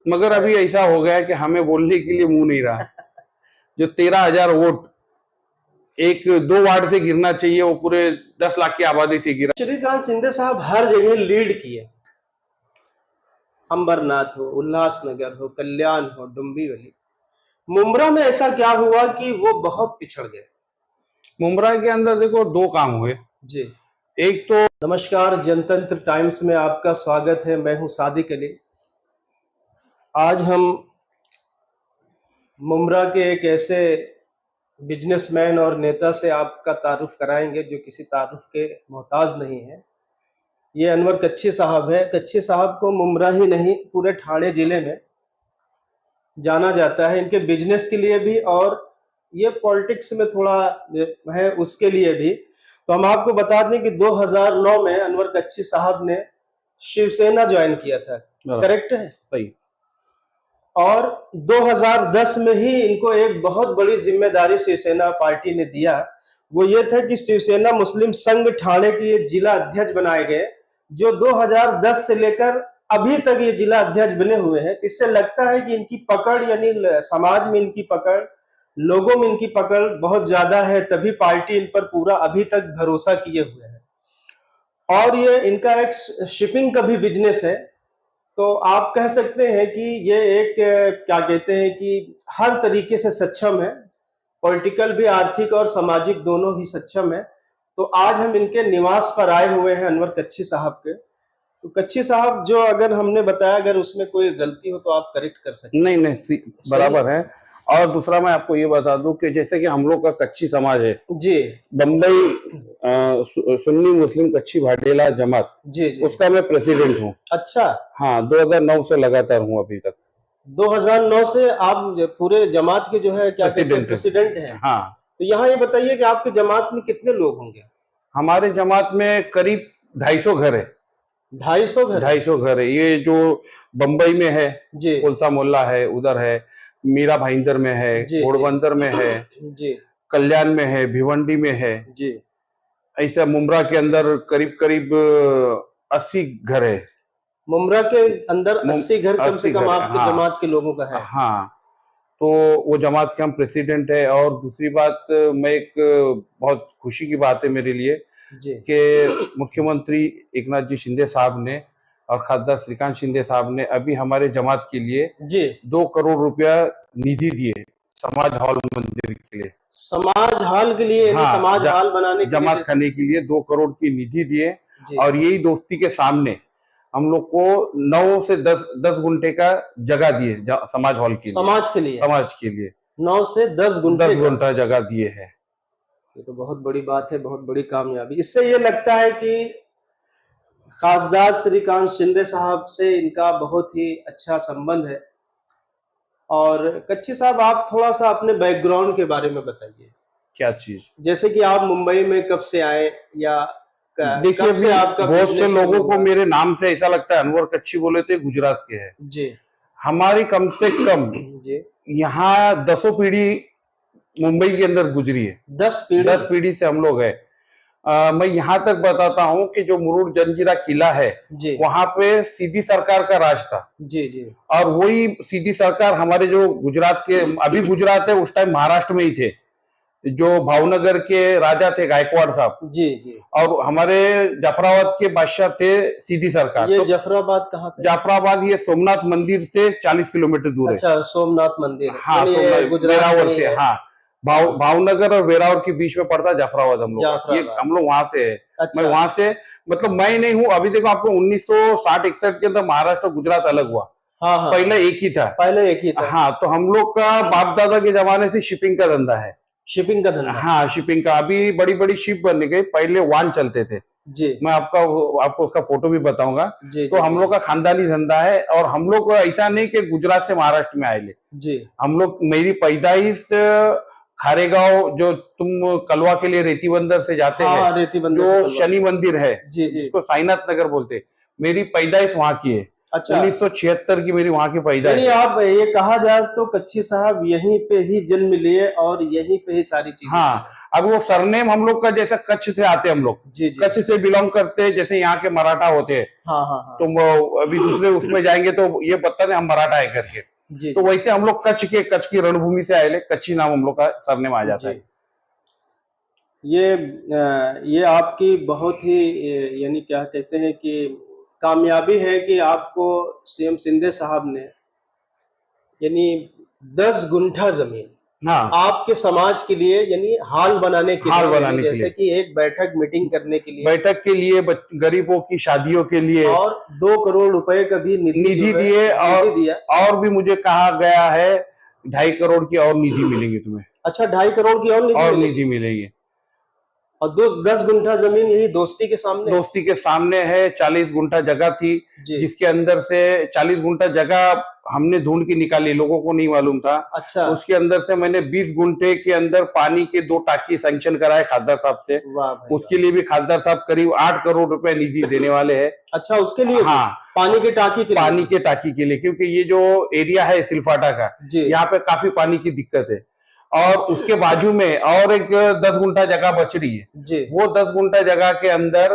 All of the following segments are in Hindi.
मगर अभी ऐसा हो गया कि हमें बोलने के लिए मुंह नहीं रहा। जो 13,000 वोट एक 2 वार्ड से गिरना चाहिए, वो पूरे 10 लाख की आबादी से गिरा। श्रीकांत शिंदे साहब हर जगह लीड किए, अंबरनाथ हो, उल्लासनगर हो, कल्याण हो, डुम्बीवली। मुमरा में ऐसा क्या हुआ कि वो बहुत पिछड़ गए? मुमरा के अंदर देखो 2 काम हुए जी। एक तो नमस्कार, जनतंत्र टाइम्स में आपका स्वागत है। मैं हूं सादिक अली। आज हम मुमरा के एक ऐसे बिजनेसमैन और नेता से आपका तारुफ कराएंगे जो किसी तारुफ के मोहताज नहीं है। ये अनवर कच्छी साहब है। कच्छी साहब को मुमरा ही नहीं, पूरे ठाणे जिले में जाना जाता है इनके बिजनेस के लिए भी, और ये पॉलिटिक्स में थोड़ा है उसके लिए भी। तो हम आपको बता दें कि 2009 में अनवर कच्छी साहब ने शिवसेना ज्वाइन किया था, करेक्ट है? सही। और 2010 में ही इनको एक बहुत बड़ी जिम्मेदारी शिवसेना पार्टी ने दिया। वो ये था कि शिवसेना मुस्लिम संघ ठाणे के जिला अध्यक्ष बनाए गए, जो 2010 से लेकर अभी तक ये जिला अध्यक्ष बने हुए हैं। इससे लगता है कि इनकी पकड़, यानी समाज में इनकी पकड़, लोगों में इनकी पकड़ बहुत ज्यादा है, तभी पार्टी इन पर पूरा अभी तक भरोसा किए हुए है। और ये इनका एक शिपिंग का भी बिजनेस है। तो आप कह सकते हैं कि ये एक क्या कहते हैं कि हर तरीके से सक्षम है, पॉलिटिकल भी, आर्थिक और सामाजिक दोनों ही सक्षम है। तो आज हम इनके निवास पर आए हुए हैं, अनवर कच्छी साहब के। तो कच्छी साहब, जो अगर हमने बताया, अगर उसमें कोई गलती हो तो आप करेक्ट कर सकते हैं। नहीं नहीं, बराबर है। और दूसरा मैं आपको ये बता दूं कि जैसे कि हम लोग का कच्छी समाज है जी, बम्बई सुन्नी मुस्लिम कच्छी भाटेला जमात, जी जी, उसका मैं प्रेसिडेंट हूँ। अच्छा। हाँ, 2009 से लगातार हूँ अभी तक। 2009 से आप पूरे जमात के जो है क्या कहते हैं, प्रेसिडेंट हैं? हाँ। तो यहाँ ये बताइए कि आपके जमात में कितने लोग होंगे? हमारे जमात में करीब 250 घर है। 250 घर? 250 घर है। ये जो बम्बई में है, कोलसा मोहल्ला है, उधर है, मीरा भाईंदर में है, घोड़बंदर में है, जी, कल्याण में है, भिवंडी में है जी। ऐसा मुमरा के अंदर करीब करीब 80 घर है। मुमरा के अंदर 80 घर कम से कम आपके हाँ, जमात के लोगों का है? हाँ। तो वो जमात के हम प्रेसिडेंट है। और दूसरी बात, मैं एक बहुत खुशी की बात है मेरे लिए कि मुख्यमंत्री एकनाथ जी शिंदे साहब ने और खासदार श्रीकांत शिंदे साहब ने अभी हमारे जमात के लिए 2 करोड़ रुपया निधि दिए समाज हॉल मंदिर के लिए। समाज हॉल के लिए? हाँ, समाज हॉल बनाने के लिए, जमात खाने के लिए 2 करोड़ की निधि दिए। और यही दोस्ती के सामने हम लोग को 9 से 10 गुंठे का जगह दिए समाज हॉल के लिए, समाज के लिए 9 से 10 गुंठा जगह दिए है। ये तो बहुत बड़ी बात है, बहुत बड़ी कामयाबी। इससे ये लगता है कि खासदार श्रीकांत शिंदे साहब से इनका बहुत ही अच्छा संबंध है। और कच्छी साहब, आप थोड़ा सा अपने बैकग्राउंड के बारे में बताइए। क्या चीज? जैसे कि आप मुंबई में कब से आए, या देखिए अभी बहुत से लोगों को मेरे नाम से ऐसा लगता है अनवर कच्छी बोले थे गुजरात के हैं जी। हमारी कम से कम यहाँ 10 पीढ़ी मुंबई के अंदर गुजरी है। 10 पीढ़ी से हम लोग है। मैं यहाँ तक बताता हूँ कि जो मुरुड जंजीरा किला है वहां पे सीधी सरकार का राज था। जी जी। और वही सीधी सरकार हमारे जो गुजरात के, अभी गुजरात है, उस टाइम महाराष्ट्र में ही थे, जो भावनगर के राजा थे गायकवाड़ साहब। जी जी। और हमारे जाफराबाद के बादशाह थे सीधी सरकार। ये जाफराबाद कहाँ पे? जाफराबाद ये सोमनाथ मंदिर से 40 किलोमीटर दूर है। अच्छा, सोमनाथ मंदिर। हाँ, वेरावल से। हाँ, भावनगर और वेरावल के बीच में पड़ता है जाफराबाद। ये हम लोग वहां से है। अच्छा। मैं वहां से, मतलब मैं नहीं हूँ अभी। देखो आपको 1960-61 के अंदर महाराष्ट्र गुजरात अलग हुआ। हाँ, पहले एक ही था। हाँ, तो हम लोग का बाप दादा के जमाने से शिपिंग का धंधा है। शिपिंग का धंधा? हाँ, शिपिंग का। अभी बड़ी बड़ी शिप बन गई, पहले वान चलते थे जी। मैं आपको उसका फोटो भी बताऊंगा। तो हम लोग का खानदानी धंधा है। और हम लोग ऐसा नहीं कि गुजरात से महाराष्ट्र में आए ले जी। हम लोग, मेरी पैदाइश खारेगांव, जो तुम कलवा के लिए रेती बंदर से जाते हैं, रेती बंदर, जो शनि मंदिर है जी जी, जिसको साईनाथ नगर बोलते, मेरी पैदाइश वहां की है। अच्छा। 1976 की मेरी वहां की पैदाइश है। आप ये कहा जाए तो कच्छी साहब यहीं पे ही जन्म लिए और यहीं पे ही सारी चीजें। हाँ, अब वो सरनेम हम लोग का जैसे कच्छ से आते हैं, हम लोग जी जी। कच्छ से बिलोंग करते हैं, जैसे यहाँ के मराठा होते हैं। हाँ हाँ हाँ। तो अभी दूसरे उसमें जाएंगे तो ये बताते हैं हम मराठा है करके। जी तो वैसे हम लोग कच्छ की रणभूमि से आए, कच्ची नाम हम लोग का सरनेम आ जाता है। ये आपकी बहुत ही यानी क्या कहते हैं कि कामयाबी है कि आपको सीएम शिंदे साहब ने यानी 10 गुंठा जमीन हाँ, आपके समाज के लिए यानी हाल बनाने के हाल लिए, बनाने यानी के जैसे लिए, कि एक बैठक मीटिंग करने के लिए, बैठक के लिए, गरीबों की शादियों के लिए, और 2 करोड़ रुपए का भी निधि निधि जो है दिए, निधि दिया। और भी मुझे कहा गया है 2.5 करोड़ की और निधि मिलेंगी तुम्हें, अच्छा, 2.5 करोड़ की और निधि और मिलेगी। निधि मिलेगी। और 10 गुंठा जमीन यही दोस्ती के सामने। दोस्ती के सामने है। 40 गुंठा जगह थी, जी। जिसके अंदर से 40 गुंठा जगह हमने ढूंढ के निकाली, लोगों को नहीं मालूम था। अच्छा। उसके अंदर से मैंने 20 गुंठे के अंदर पानी के 2 टाकी सैंक्शन कराए खासदार साहब से। वाह भाई उसके लिए भी खासदार साहब करीब 8 करोड़ रुपए निधि देने वाले हैं। अच्छा, उसके लिए भी? हाँ, पानी के टाकी के लिए? पानी के टाकी के लिए, क्योंकि ये जो एरिया है सिलफाटा का, जी। यहाँ पे काफी पानी की दिक्कत है। और उसके बाजू में और एक 10 गुंठा जगह बच रही है। जी। वो 10 गुंठा जगह के अंदर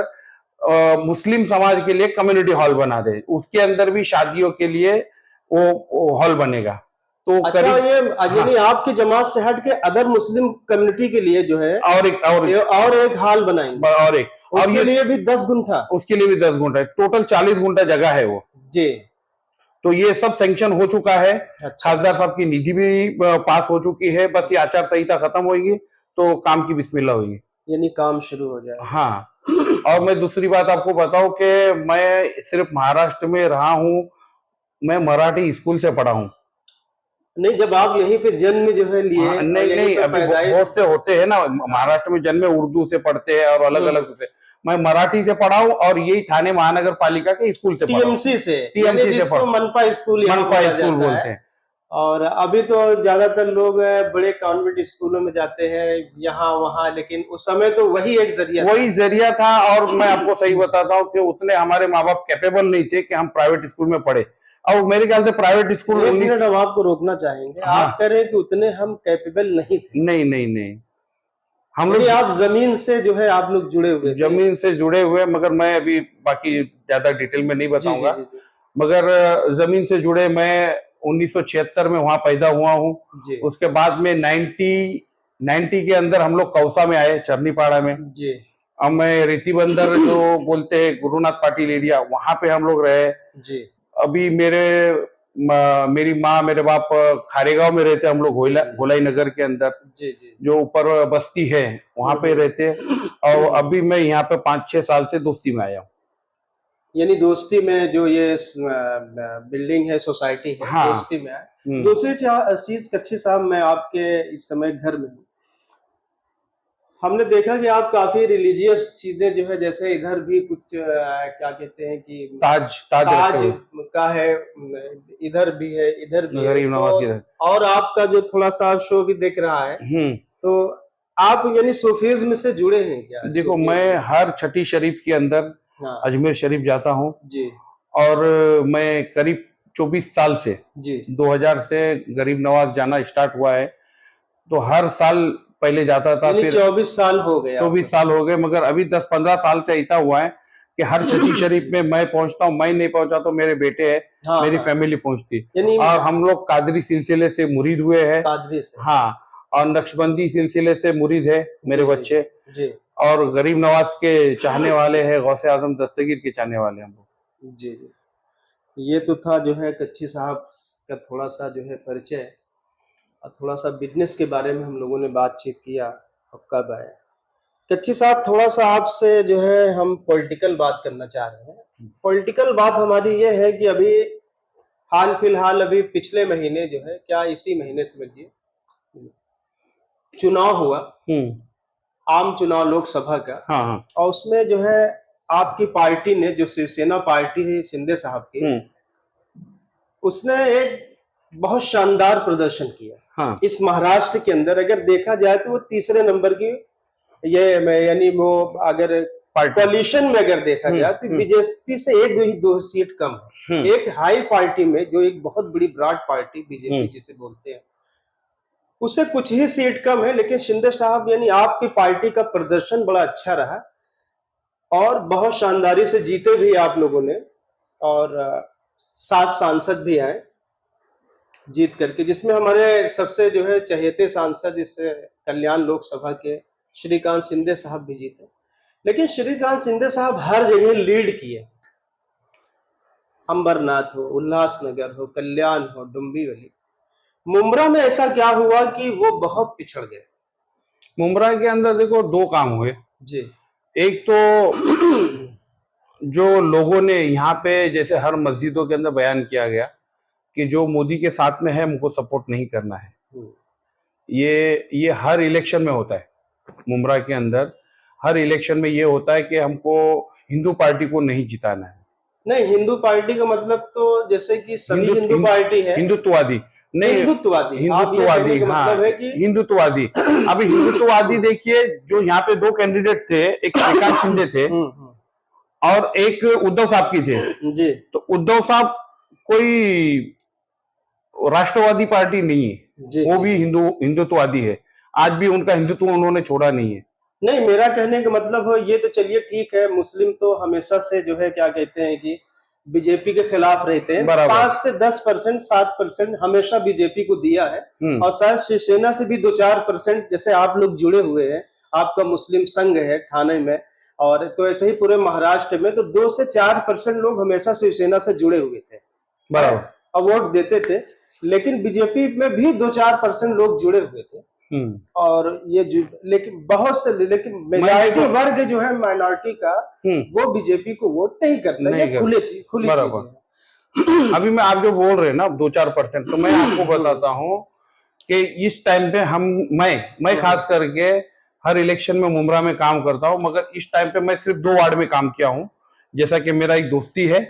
मुस्लिम समाज के लिए कम्युनिटी हॉल बना दे, उसके अंदर भी शादियों के लिए वो हॉल बनेगा। तो अच्छा, करीब, ये हाँ, यानी आपकी जमात से हट के अदर मुस्लिम कम्युनिटी के लिए जो है और एक हाल बनाएंगे, और एक और उसके ये लिए भी 10 गुंठा? उसके लिए भी 10 गुंठा, टोटल 40 गुंठा जगह है वो। जी। तो ये सब सैंक्शन हो चुका है। अच्छा। खासदार साहब की निधि भी पास हो चुकी है। बस ये आचार संहिता खत्म होगी तो काम की बिस्मिल्लाह होगी, यानी काम शुरू हो जाएगा। हाँ। और मैं दूसरी बात आपको बताऊं कि मैं सिर्फ महाराष्ट्र में रहा हूं, मैं मराठी स्कूल से पढ़ा हूं। नहीं, जब आप यहीं पे जन्म जो है लिए और नहीं यहीं नहीं, पे अभी पैदाइश। बहुत से होते हैं ना महाराष्ट्र में जन्मे, उर्दू से पढ़ते हैं और अलग अलग से। मैं मराठी से पढ़ा हूं और यही थाने महानगर पालिका के स्कूल से पढ़ा हूं। टीएमसी से, टीएमसी से जिसको मनपा स्कूल यहाँ मनपा बोला स्कूल जाता बोलते है। हैं। और अभी तो ज्यादातर लोग बड़े कॉन्वेंट स्कूलों में जाते हैं यहाँ वहाँ, लेकिन उस समय तो वही एक जरिया वही जरिया था। और मैं आपको सही बताता हूँ कि उतने हमारे माँ बाप कैपेबल नहीं थे कि हम प्राइवेट स्कूल में पढ़े। और मेरे ख्याल से प्राइवेट स्कूल, एक मिनट हम आपको रोकना चाहेंगे। हाँ, आप कह रहे हैं कि उतने हम कैपेबल नहीं थे? नहीं नहीं नहीं, हम यानी लोग आप जमीन से जो है आप लोग जुड़े हुए थे? जमीन से जुड़े हुए, मगर मैं अभी बाकी ज्यादा डिटेल में नहीं जी जी बताऊंगा। जी जी। मगर जमीन से जुड़े, मैं 1976 में वहां पैदा हुआ हूँ। जी उसके बाद में 90 के अंदर हम लोग कौसा में आए, चरनीपाड़ा में। जी अब मैं रेती बंदर जो बोलते हैं गुरुनाथ पाटिल एरिया, वहां पे हम लोग रहे। जी। अभी मेरी माँ मेरे बाप खारेगांव में रहते, हम लोग गोलाई नगर के अंदर, जी जी। जो ऊपर बस्ती है वहां पे रहते। और अभी मैं यहाँ पे 5-6 साल से दोस्ती में आया हूँ। यानी दोस्ती में जो ये बिल्डिंग है, सोसाइटी है, हाँ। दोस्ती में है। दूसरी चीज कच्छी साहब, मैं आपके इस समय घर में हूँ, हमने देखा कि आप काफी रिलीजियस चीजें जो है, जैसे इधर भी कुछ क्या कहते हैं कि ताज का है, इधर भी है, इधर भी है, और आपका जो थोड़ा सा शो भी दिख रहा है। तो आप यानी सूफीज्म से जुड़े हैं क्या? देखो, मैं हर छठी शरीफ के अंदर अजमेर शरीफ जाता हूँ जी। और मैं करीब 24 साल से जी 2000 से गरीब नवाज जाना स्टार्ट हुआ है। तो हर साल पहले जाता था, फिर 24 साल हो गए। 24 साल हो गए, मगर अभी 10-15 साल से ऐसा हुआ है कि हर छठी शरीफ में मैं पहुंचता हूँ। मैं नहीं पहुंचा तो मेरे बेटे है, मेरी फैमिली पहुंचती। और हम लोग कादरी सिलसिले से मुरीद हुए हैं। कादरी से? हाँ। और नक्शबंदी सिलसिले से मुरीद है मेरे बच्चे जी। और गरीब नवाज के चाहने वाले हैं, गौसे आजम दस्तगीर के चाहने वाले हम लोग जी जी। ये तो था जो है कच्छी साहब का थोड़ा सा जो है परिचय, और थोड़ा सा बिजनेस के बारे में हम लोगों ने बातचीत किया। अब कब आए कच्छी साहब, थोड़ा सा आपसे जो है हम पॉलिटिकल बात करना चाह रहे हैं। पॉलिटिकल बात हमारी ये है कि अभी हाल फिलहाल अभी पिछले महीने जो है, क्या इसी महीने समझिए, चुनाव हुआ, आम चुनाव लोकसभा का। हाँ। और उसमें जो है आपकी पार्टी ने, जो शिवसेना पार्टी है शिंदे साहब की, उसने एक बहुत शानदार प्रदर्शन किया। हाँ। इस महाराष्ट्र के अंदर अगर देखा जाए तो वो तीसरे नंबर की, ये यानी वो अगर कोalition में अगर देखा जाए तो बीजेपी से 1-2 सीट कम है। एक हाई पार्टी में, जो एक बहुत बड़ी ब्रॉड पार्टी बीजेपी जिसे बोलते हैं, उससे कुछ ही सीट कम है, लेकिन शिंदे साहब यानी आपकी पार्टी का प्रदर्शन बड़ा अच्छा रहा और बहुत शानदारी से जीते भी आप लोगों ने, और 7 सांसद भी आए जीत करके, जिसमें हमारे सबसे जो है चहेते सांसद इस कल्याण लोकसभा के श्रीकांत शिंदे साहब भी जीते। लेकिन श्रीकांत शिंदे साहब हर जगह लीड किए, अंबरनाथ हो, उल्लासनगर हो, कल्याण हो, डुम्बिवली। मुमरा में ऐसा क्या हुआ कि वो बहुत पिछड़ गए? मुमरा के अंदर देखो 2 काम हुए जी। एक तो जो लोगों ने यहाँ पे जैसे हर मस्जिदों के अंदर बयान किया गया कि जो मोदी के साथ में है हमको सपोर्ट नहीं करना है। ये हर इलेक्शन में होता है। मुमरा के अंदर हर इलेक्शन में ये होता है कि हमको हिंदू पार्टी को नहीं जिताना है। नहीं, हिंदू पार्टी का मतलब तो जैसे कि सभी हिंदू पार्टी है, हिंदुत्ववादी नहीं, हिंदुत्ववादी हाँ, मतलब है कि हिंदुत्ववादी। अभी हिंदुत्ववादी देखिए, जो यहाँ पे 2 कैंडिडेट थे, एक श्रीकांत शिंदे थे और एक उद्धव साहब की थे जी। तो उद्धव साहब कोई राष्ट्रवादी पार्टी नहीं है जी, वो भी हिंदुत्ववादी है। आज भी उनका हिंदुत्व उन्होंने छोड़ा नहीं है। नहीं, मेरा कहने का मतलब हो ये तो चलिए ठीक है, मुस्लिम तो हमेशा से जो है क्या कहते हैं कि बीजेपी के खिलाफ रहते हैं। 5 से 10%, 7% हमेशा बीजेपी को दिया है, और शायद शिवसेना से भी 2-4%, जैसे आप लोग जुड़े हुए हैं, आपका मुस्लिम संघ है ठाणे में, और तो ऐसे ही पूरे महाराष्ट्र में तो 2 से 4% लोग हमेशा शिवसेना से जुड़े हुए थे, बराबर, और वोट देते थे। लेकिन बीजेपी में भी 2-4% लोग जुड़े हुए थे, और ये लेकिन बहुत से, लेकिन मेजॉरिटी वर्ग जो है माइनॉरिटी का, वो बीजेपी को वोट नहीं करता। ये खुली चीज है। अभी मैं आप जो बोल रहे हैं ना 2-4%, तो मैं आपको बताता हूँ कि इस टाइम पे मैं खास करके हर इलेक्शन में मुमरा में काम करता हूँ, मगर इस टाइम पे मैं सिर्फ 2 वार्ड में काम किया हूँ, जैसा कि मेरा एक दोस्ती है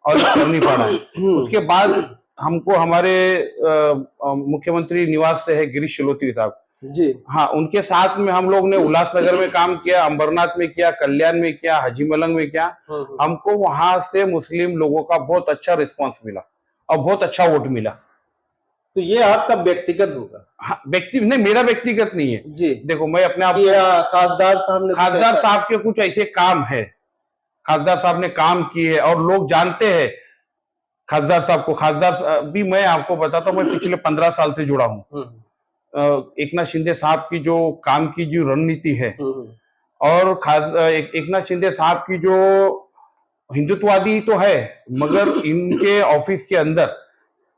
और करनीपाड़ा है। उसके बाद हमको हमारे मुख्यमंत्री निवास से है गिरीश शिलोत्री साहब जी, हाँ, उनके साथ में हम लोग ने उल्लासनगर में काम किया, अंबरनाथ में किया, कल्याण में किया, हाजी मलंग में किया। हमको वहां से मुस्लिम लोगों का बहुत अच्छा रिस्पांस मिला और बहुत अच्छा वोट मिला। तो ये आपका व्यक्तिगत होगा? हाँ, नहीं, मेरा व्यक्तिगत नहीं है जी। देखो, मैं अपने आप खासदार साहब के कुछ ऐसे काम है, खासदार साहब ने काम किए और लोग जानते हैं खासदार साहब को। खासदार भी मैं आपको बताता हूँ, मैं पिछले 15 साल से जुड़ा हूँ। एकनाथ शिंदे साहब की जो काम की जो रणनीति है, और एकनाथ शिंदे साहब की जो हिंदुत्ववादी तो है, मगर इनके ऑफिस के अंदर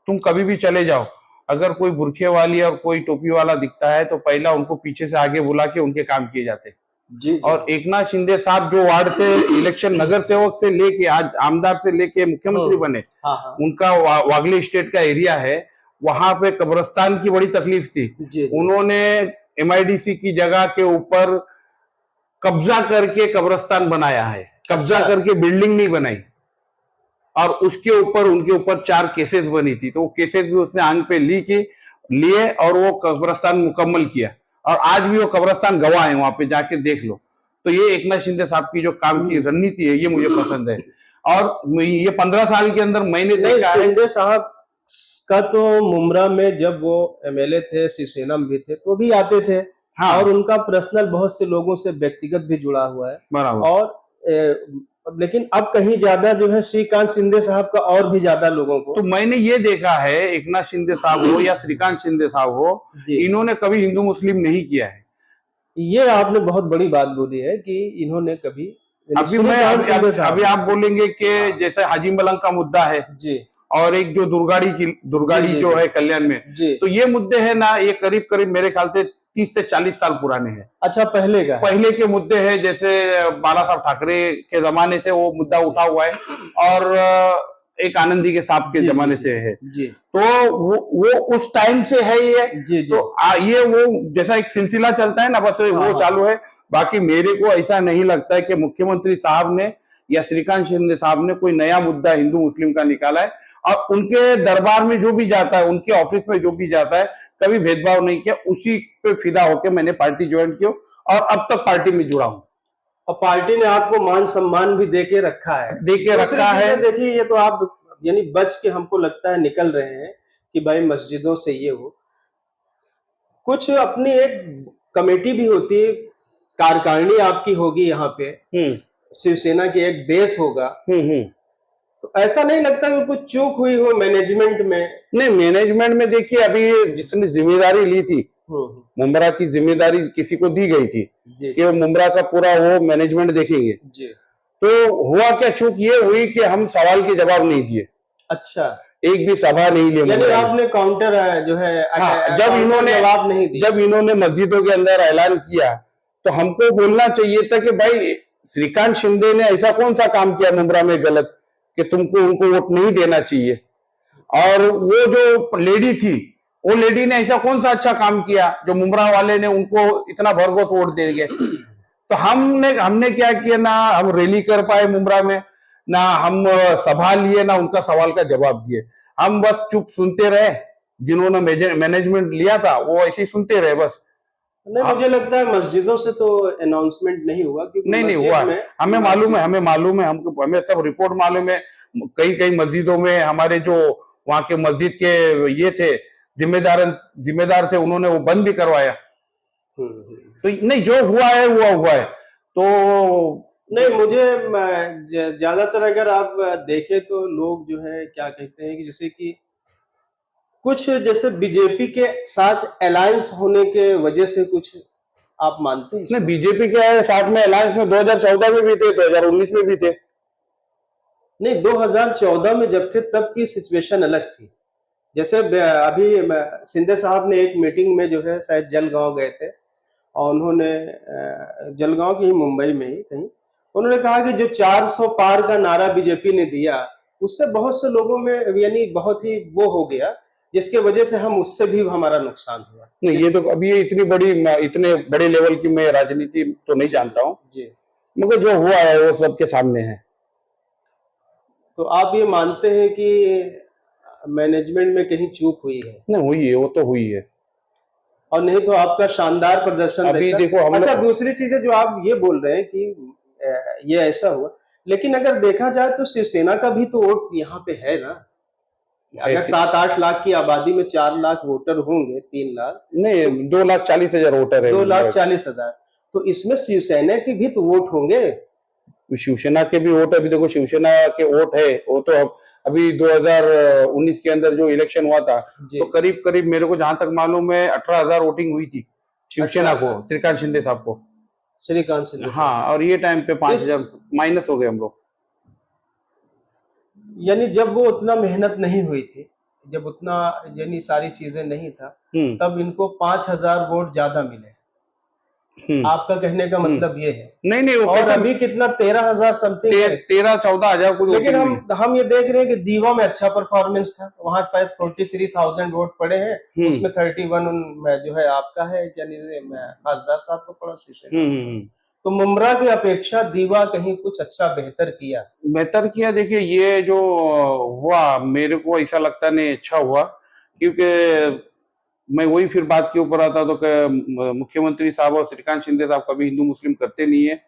तुम कभी भी चले जाओ, अगर कोई बुरखे वाली और कोई टोपी वाला दिखता है तो पहला उनको पीछे से आगे बुला के उनके काम किए जाते। जी। और एकनाथ शिंदे साहब जो वार्ड से इलेक्शन नगर सेवक से लेके आज आमदार से लेके मुख्यमंत्री बने, उनका वागली स्टेट का एरिया है, वहां पे कब्रिस्तान की बड़ी तकलीफ थी। उन्होंने MIDC की जगह के ऊपर कब्जा करके कब्रिस्तान बनाया है, कब्जा करके बिल्डिंग नहीं बनाई, और उसके ऊपर उनके ऊपर 4 केसेस बनी थी, तो वो केसेस भी उसने आंग पे लिए और वो कब्रिस्तान मुकम्मल किया, और आज भी वो कब्रिस्तान गवाह है, वहां पे जाके देख लो। तो ये एकनाथ शिंदे साहब की जो काम की रणनीति है, ये मुझे पसंद है। और ये 15 साल के अंदर मैंने देखा है। शिंदे साहब का तो मुमरा में जब वो MLA थे, शिवसेना में भी थे, तो भी आते थे। हाँ। और उनका पर्सनल बहुत से लोगों से व्यक्तिगत भी जुड़ा हुआ है, और लेकिन अब कहीं ज्यादा जो है श्रीकांत शिंदे साहब का और भी ज्यादा लोगों को। तो मैंने ये देखा है, एकनाथ शिंदे साहब हो या श्रीकांत शिंदे साहब हो, इन्होंने कभी हिंदू मुस्लिम नहीं किया है। ये आपने बहुत बड़ी बात बोली है कि इन्होंने कभी, अभी आप बोलेंगे कि जैसे हाजी मलंग का मुद्दा है जी, और एक जो दुर्गाड़ी जो है कल्याण में जी, तो ये मुद्दे है ना, ये करीब करीब मेरे ख्याल से 30 से 40 साल पुराने हैं। अच्छा, पहले के मुद्दे हैं, जैसे बाला साहब ठाकरे के जमाने से वो मुद्दा उठा हुआ है, और एक आनंदी के साहब के जमाने से है जी। तो वो उस टाइम से है ये जी। तो ये वो जैसा एक सिलसिला चलता है ना, बस वो चालू है। बाकी मेरे को ऐसा नहीं लगता है कि मुख्यमंत्री साहब ने या श्रीकांत शिंदे साहब ने कोई नया मुद्दा हिंदू मुस्लिम का निकाला है, और उनके दरबार में जो भी जाता है, उनके ऑफिस में जो भी जाता है, कभी भेदभाव नहीं किया। उसी पे फिदा होकर मैंने पार्टी ज्वाइन की और अब तक पार्टी में जुड़ा हूँ, और पार्टी ने आपको मान सम्मान भी देके रखा है। देखिए, ये तो आप यानी बच के हमको लगता है निकल रहे हैं कि भाई मस्जिदों से ये हो, कुछ अपनी एक कमेटी भी होती है, कार्यकारिणी आपकी होगी यहाँ पे, शिवसेना की एक बेस होगा, तो ऐसा नहीं लगता कि कुछ चूक हुई हो मैनेजमेंट में? नहीं, मैनेजमेंट में देखिए अभी जिसने जिम्मेदारी ली थी, मुमरा की जिम्मेदारी किसी को दी गई थी कि वो मुमरा का पूरा वो मैनेजमेंट देखेंगे जी। तो हुआ क्या, चूक ये हुई कि हम सवाल के जवाब नहीं दिए। अच्छा, एक भी सभा नहीं ली, यानी आपने काउंटर जो है, हाँ, जब इन्होंने जवाब नहीं दिया, जब इन्होंने मस्जिदों के अंदर ऐलान किया तो हमको बोलना चाहिए था कि भाई श्रीकांत शिंदे ने ऐसा कौन सा काम किया मुमरा में गलत कि तुमको उनको वोट नहीं देना चाहिए, और वो जो लेडी थी वो लेडी ने ऐसा कौन सा अच्छा काम किया जो मुमरा वाले ने उनको इतना भरघोस वोट दे गए। तो हमने क्या किया, ना हम रैली कर पाए मुमरा में, ना हम सभा लिए, ना उनका सवाल का जवाब दिए। हम बस चुप सुनते रहे, जिन्होंने मैनेजमेंट लिया था वो ऐसे ही सुनते रहे बस। नहीं, मुझे लगता है मस्जिदों से तो अनाउंसमेंट नहीं हुआ, क्योंकि नहीं हुआ, हमें मालूम है, हमको हमें सब रिपोर्ट मालूम है। कई मस्जिदों में हमारे जो वहां के मस्जिद के ये थे जिम्मेदार थे, उन्होंने वो बंद भी करवाया। तो नहीं, जो हुआ है हुआ है। तो नहीं, मुझे ज्यादातर अगर आप देखें तो लोग जो है क्या कहते हैं कि जैसे कि कुछ जैसे बीजेपी के साथ अलायंस होने के वजह से कुछ आप मानते हैं? नहीं, बीजेपी के साथ में अलायंस में 2014 में भी थे, 2019 में भी थे। नहीं, 2014 में जब थे तब की सिचुएशन अलग थी। जैसे अभी शिंदे साहब ने एक मीटिंग में जो है शायद जलगांव गए थे, और उन्होंने जलगांव की ही मुंबई में ही कहीं उन्होंने कहा कि जो 400 पार का नारा बीजेपी ने दिया उससे बहुत से लोगों में यानी बहुत ही वो हो गया, जिसके वजह से हम उससे भी हमारा नुकसान हुआ। नहीं, ये तो अभी इतने बड़े लेवल की मैं राजनीति तो नहीं जानता हूँ जी, मगर जो हुआ है वो सबके सामने है। तो आप ये मानते हैं कि मैनेजमेंट में कहीं चूक हुई है? नहीं, हुई है, वो तो हुई है। और नहीं तो आपका शानदार प्रदर्शन अभी देखो अच्छा, दूसरी चीजें जो आप ये बोल रहे हैं कि ये ऐसा हुआ, लेकिन अगर देखा जाए तो शिवसेना का भी तो वोट यहाँ पे है ना। अगर 7-8 लाख की आबादी में 4 लाख वोटर होंगे, 3 लाख नहीं, 2,40,000 वोटर है, 2,40,000, तो इसमें शिवसेना के भी तो वोट होंगे। शिवसेना के भी वोट, अभी देखो शिवसेना के वोट है, वो तो अभी 2019 के अंदर जो इलेक्शन हुआ था तो करीब मेरे को जहां तक मालूम है 18,000 वोटिंग हुई थी शिवसेना को, श्रीकांत शिंदे साहब को। श्रीकांत शिंदे, हाँ, और ये टाइम पे 5,000 माइनस हो गए हम लोग। यानी जब वो उतना मेहनत नहीं हुई थी, जब उतना यानी सारी चीजें नहीं था, तब इनको 5,000 वोट ज्यादा मिले। आपका कहने का मतलब ये है? नहीं, और अभी कितना 13,000 समथिंग, 13-14,000 कुछ। लेकिन हम ये देख रहे हैं कि दीवा में अच्छा परफॉर्मेंस था, वहां 43,000 वोट पड़े हैं, उसमें 31 में जो है आपका है, यानी खासदार साहब को पड़ा शिवसेना। तो मुमरा की अपेक्षा दीवा कहीं कुछ अच्छा बेहतर किया। देखिए, ये जो हुआ मेरे को ऐसा लगता नहीं अच्छा हुआ, क्योंकि मैं वही फिर बात के ऊपर आता तो मुख्यमंत्री साहब और श्रीकांत शिंदे साहब कभी हिंदू मुस्लिम करते नहीं है,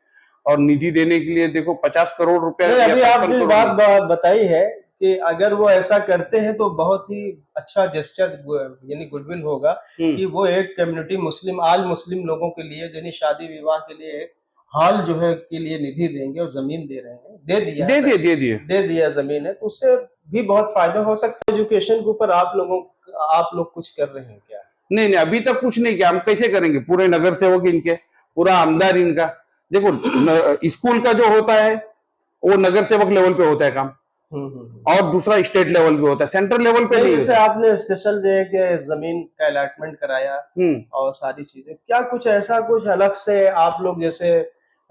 और निधि देने के लिए देखो 50 करोड़ रुपए। अभी आप जो बात बताई है कि अगर वो ऐसा करते हैं तो बहुत ही अच्छा जेस्चर यानी गुडविल होगा कि वो एक कम्युनिटी मुस्लिम आल मुस्लिम लोगों के लिए यानी शादी विवाह के लिए एक हॉल जो है के लिए निधि देंगे, और जमीन दे रहे हैं, दे दिया जमीन है, तो उससे भी बहुत फायदा हो सकता है। एजुकेशन के ऊपर आप लोग कुछ कर रहे हैं क्या? नहीं, अभी तक कुछ नहीं किया। हम कैसे करेंगे? पूरे नगर सेवक इनके, पूरा आमदार इनका। देखो स्कूल का जो होता है वो नगर सेवक लेवल पे होता है काम, और दूसरा स्टेट लेवल पे होता है, सेंट्रल लेवल पे नहीं। जैसे आपने स्पेशल जमीन का अलॉटमेंट कराया और सारी चीजें, क्या कुछ ऐसा कुछ अलग से आप लोग जैसे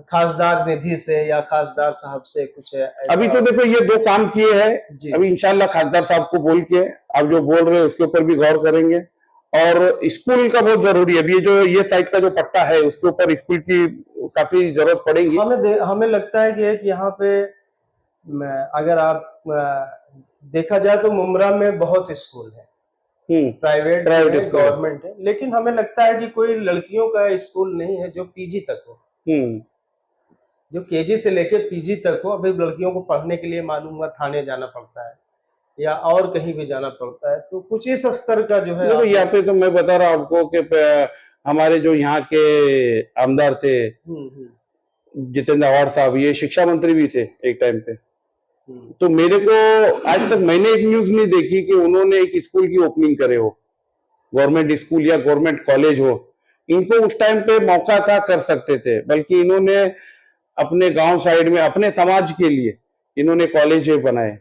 खासदार निधि से या खासदार साहब से कुछ ऐसा? अभी तो देखो ये 2 काम किए हैं, अभी इंशाल्लाह खासदार साहब को बोल के आप जो बोल रहे हैं उसके ऊपर भी गौर करेंगे। और स्कूल का बहुत जरूरी है, अभी ये साइड का जो पट्टा है उसके ऊपर स्कूल की काफी जरूरत पड़ेगी। हमें लगता है कि एक यहाँ पे अगर आप देखा जाए तो मुमरा में बहुत स्कूल है, प्राइवेट गवर्नमेंट है, लेकिन हमें लगता है कि कोई लड़कियों का स्कूल नहीं है जो पीजी तक हो, जो केजी से लेके पीजी तक हो। अभी लड़कियों को पढ़ने के लिए मालूम हुआ थाने जाना पड़ता है, या और कहीं भी जाना पड़ता है, तो कुछ इस स्तर का जो है देखो यहाँ पे तो मैं बता रहा हूँ आपको कि हमारे जो यहाँ के आमदार थे जितेंद्र आव्हाड साहब, ये शिक्षा मंत्री भी थे एक टाइम पे। तो मेरे को आज तक मैंने एक न्यूज नहीं देखी कि उन्होंने एक स्कूल की ओपनिंग करे हो, गवर्नमेंट स्कूल या गवर्नमेंट कॉलेज हो। इनको उस टाइम पे मौका था, कर सकते थे, बल्कि इन्होंने अपने गांव साइड में अपने समाज के लिए इन्होंने कॉलेज बनाए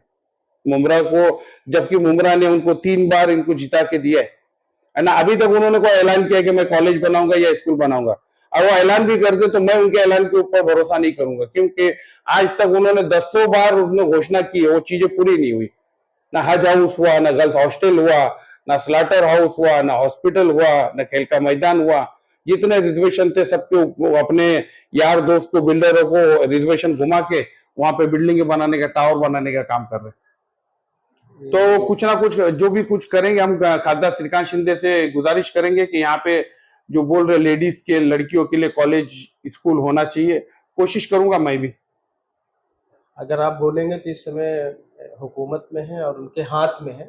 मुमरा को, जबकि मुमरा ने उनको 3 बार इनको जिता के दिया है ना। अभी तक उन्होंने कोई ऐलान किया कि मैं कॉलेज बनाऊंगा या स्कूल बनाऊंगा, और वो ऐलान भी करते तो मैं उनके ऐलान के ऊपर भरोसा नहीं करूंगा, क्योंकि आज तक उन्होंने 10 बार उसने घोषणा की है, वो चीजें पूरी नहीं हुई। ना हज हाउस हुआ, ना गर्ल्स हॉस्टल हुआ, ना स्लाटर हाउस हुआ, ना हॉस्पिटल हुआ, ना खेल का मैदान हुआ। जितने रिजर्वेशन थे सबके अपने यार दोस्त को, बिल्डरों को रिजर्वेशन घुमा के वहां पे बिल्डिंग बनाने का, टावर बनाने का काम कर रहे। तो कुछ ना कुछ जो भी कुछ करेंगे, हम खासदार श्रीकांत शिंदे से गुजारिश करेंगे कि यहाँ पे जो बोल रहे लेडीज के, लड़कियों के लिए कॉलेज स्कूल होना चाहिए, कोशिश करूंगा मैं भी। अगर आप बोलेंगे तो इस समय हुकूमत में है और उनके हाथ में है,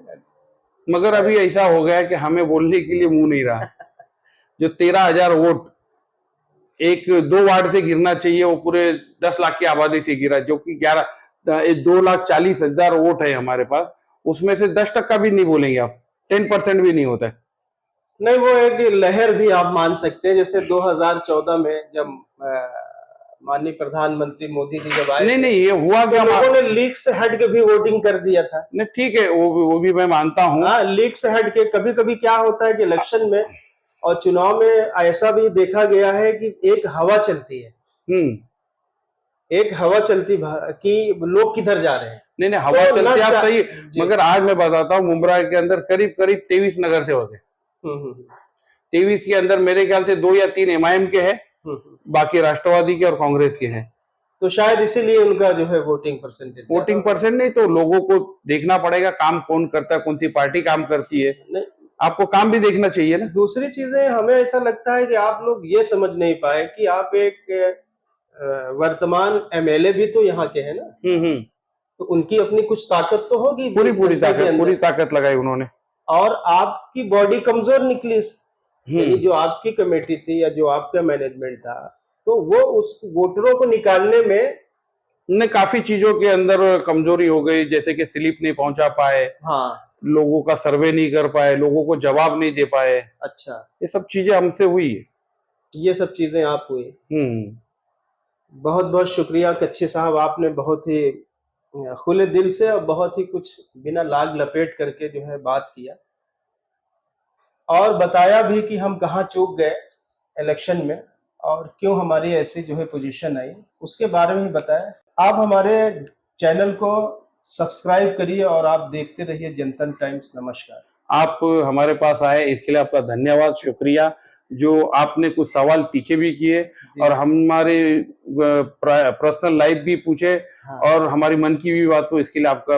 मगर अभी ऐसा हो गया कि हमें बोलने के लिए मुंह नहीं रहा। जो 13,000 वोट एक 2 वार्ड से गिरना चाहिए, वो पूरे 10 लाख की आबादी से गिरा, जो कि 2,40,000 वोट है हमारे पास। उसमें से 10% भी नहीं बोलेंगे आप, 10% भी नहीं होता है। नहीं, वो एक लहर भी आप मान सकते हैं, जैसे 2014 में जब माननीय प्रधानमंत्री मोदी जी जब आए, नहीं ये हुआ कि लोगों ने लीक से हट के भी वोटिंग कर दिया था। नहीं ठीक है, वो भी मैं मानता हूँ। हाँ, लीक से हट के कभी कभी क्या होता है कि इलेक्शन में और चुनाव में ऐसा भी देखा गया है कि एक हवा चलती है, एक हवा चलती कि लोग किधर जा रहे हैं। नहीं हवा तो चलती आप सही, मगर आज मैं बताता हूँ मुमरा के अंदर करीब 23 नगर सेवक है। 23 के अंदर मेरे ख्याल से 2 या 3 एमआईएम के हैं, बाकी राष्ट्रवादी के और कांग्रेस के हैं। तो शायद इसीलिए उनका जो है वोटिंग परसेंट नहीं, तो लोगों को देखना पड़ेगा काम कौन करता है, कौन सी पार्टी काम करती है। आपको काम भी देखना चाहिए ना। दूसरी चीजें हमें ऐसा लगता है कि आप लोग ये समझ नहीं पाए कि आप एक वर्तमान एमएलए भी तो यहाँ के हैं ना। तो उनकी अपनी कुछ ताकत तो होगी, पूरी ताकत लगाई उन्होंने, और आपकी बॉडी कमजोर निकली। यानी जो आपकी कमेटी थी या जो आपका मैनेजमेंट था, तो वो उस वोटरों को निकालने में काफी चीजों के अंदर कमजोरी हो गई, जैसे कि स्लिप नहीं पहुंचा पाए, हाँ, लोगों का सर्वे नहीं कर पाए, लोगों को जवाब नहीं दे पाए। अच्छा, ये सब चीजें हमसे हुई है। ये सब चीजें आप हुई। बहुत बहुत शुक्रिया कच्छे साहब, आपने बहुत ही खुले दिल से और बहुत ही कुछ बिना लाग लपेट करके जो है बात किया, और बताया भी कि हम कहाँ चूक गए इलेक्शन में और क्यों हमारी ऐसी जो है पोजीशन आई, उसके बारे में ही बताया। आप हमारे चैनल को सब्सक्राइब करिए और आप देखते रहिए जनतन टाइम्स। नमस्कार। आप हमारे पास आए इसके लिए आपका धन्यवाद, शुक्रिया। जो आपने कुछ सवाल तीखे भी किए और हमारे पर्सनल लाइफ भी पूछे, हाँ, और हमारी मन की भी बात हो, इसके लिए आपका